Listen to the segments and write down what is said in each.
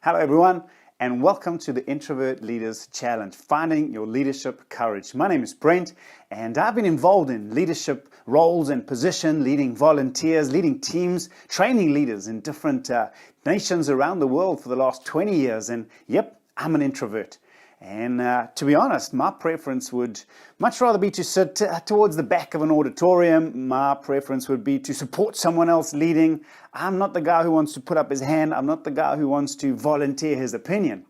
Hello everyone, and welcome to the Introvert Leaders Challenge, Finding Your Leadership Courage. My name is Brent, and I've been involved in leadership roles and position, leading volunteers, leading teams, training leaders in different nations around the world for the last 20 years. And yep, I'm an introvert. And to be honest, my preference would much rather be to sit towards the back of an auditorium. My preference would be to support someone else leading. I'm not the guy who wants to put up his hand. I'm not the guy who wants to volunteer his opinion.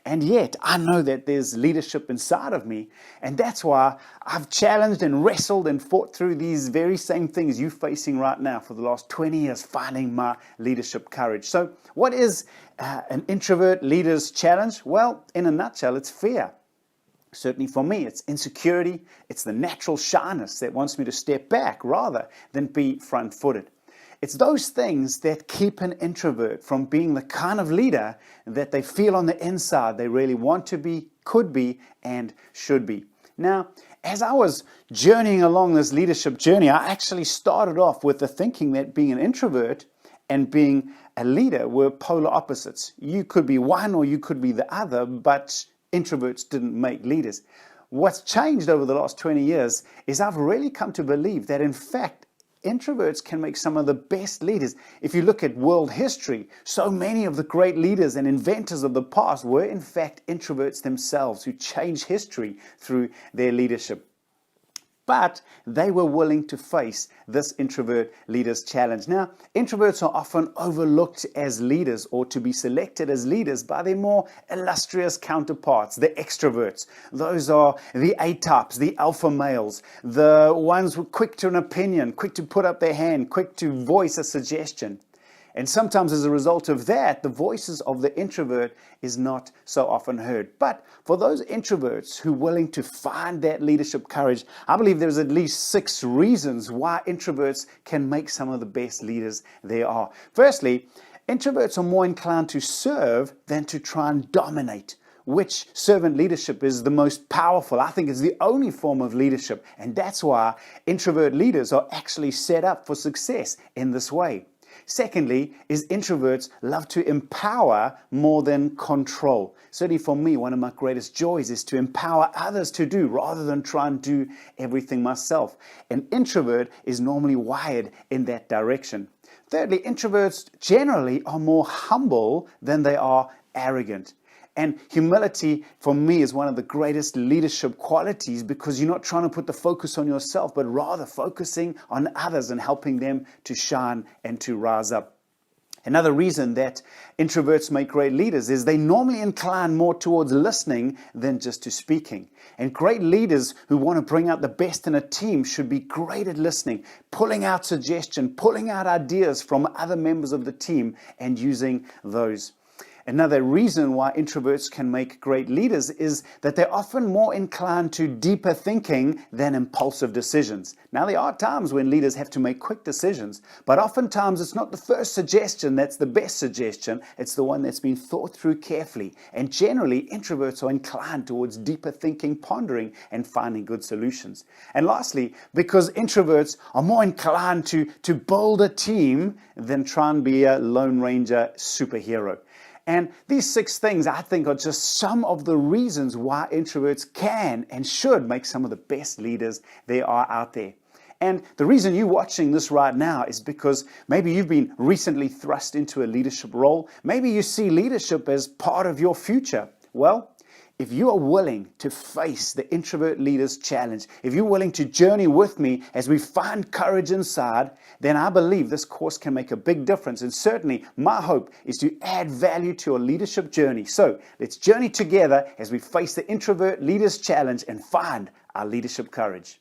And yet, I know that there's leadership inside of me, and that's why I've challenged and wrestled and fought through these very same things you're facing right now for the last 20 years, finding my leadership courage. So what is an introvert leader's challenge? Well, in a nutshell, it's fear. Certainly for me, it's insecurity. It's the natural shyness that wants me to step back rather than be front-footed. It's those things that keep an introvert from being the kind of leader that they feel on the inside they really want to be, could be, and should be. Now, as I was journeying along this leadership journey, I actually started off with the thinking that being an introvert and being a leader were polar opposites. You could be one or you could be the other, but introverts didn't make leaders. What's changed over the last 20 years is I've really come to believe that, in fact, introverts can make some of the best leaders. If you look at world history, so many of the great leaders and inventors of the past were in fact introverts themselves who changed history through their leadership. But they were willing to face this introvert leaders challenge. Now, introverts are often overlooked as leaders or to be selected as leaders by their more illustrious counterparts, the extroverts. Those are the A-types, the alpha males, the ones who are quick to an opinion, quick to put up their hand, quick to voice a suggestion. And sometimes as a result of that, the voices of the introvert is not so often heard. But for those introverts who are willing to find that leadership courage, I believe there's at least 6 reasons why introverts can make some of the best leaders there are. Firstly, introverts are more inclined to serve than to try and dominate, which servant leadership is the most powerful. I think it's the only form of leadership. And that's why introvert leaders are actually set up for success in this way. Secondly, is introverts love to empower more than control. Certainly for me, one of my greatest joys is to empower others to do rather than try and do everything myself. An introvert is normally wired in that direction. Thirdly, introverts generally are more humble than they are arrogant. And humility, for me, is one of the greatest leadership qualities because you're not trying to put the focus on yourself, but rather focusing on others and helping them to shine and to rise up. Another reason that introverts make great leaders is they normally incline more towards listening than just to speaking. And great leaders who want to bring out the best in a team should be great at listening, pulling out suggestion, pulling out ideas from other members of the team and using those. Another reason why introverts can make great leaders is that they're often more inclined to deeper thinking than impulsive decisions. Now, there are times when leaders have to make quick decisions, but oftentimes it's not the first suggestion that's the best suggestion. It's the one that's been thought through carefully. And generally, introverts are inclined towards deeper thinking, pondering, and finding good solutions. And lastly, because introverts are more inclined to build a team than try and be a Lone Ranger superhero. And these 6 things, I think, are just some of the reasons why introverts can and should make some of the best leaders there are out there. And the reason you're watching this right now is because maybe you've been recently thrust into a leadership role. Maybe you see leadership as part of your future. Well, if you are willing to face the introvert leaders challenge, if you're willing to journey with me as we find courage inside, then I believe this course can make a big difference. And certainly my hope is to add value to your leadership journey. So let's journey together as we face the introvert leaders challenge and find our leadership courage.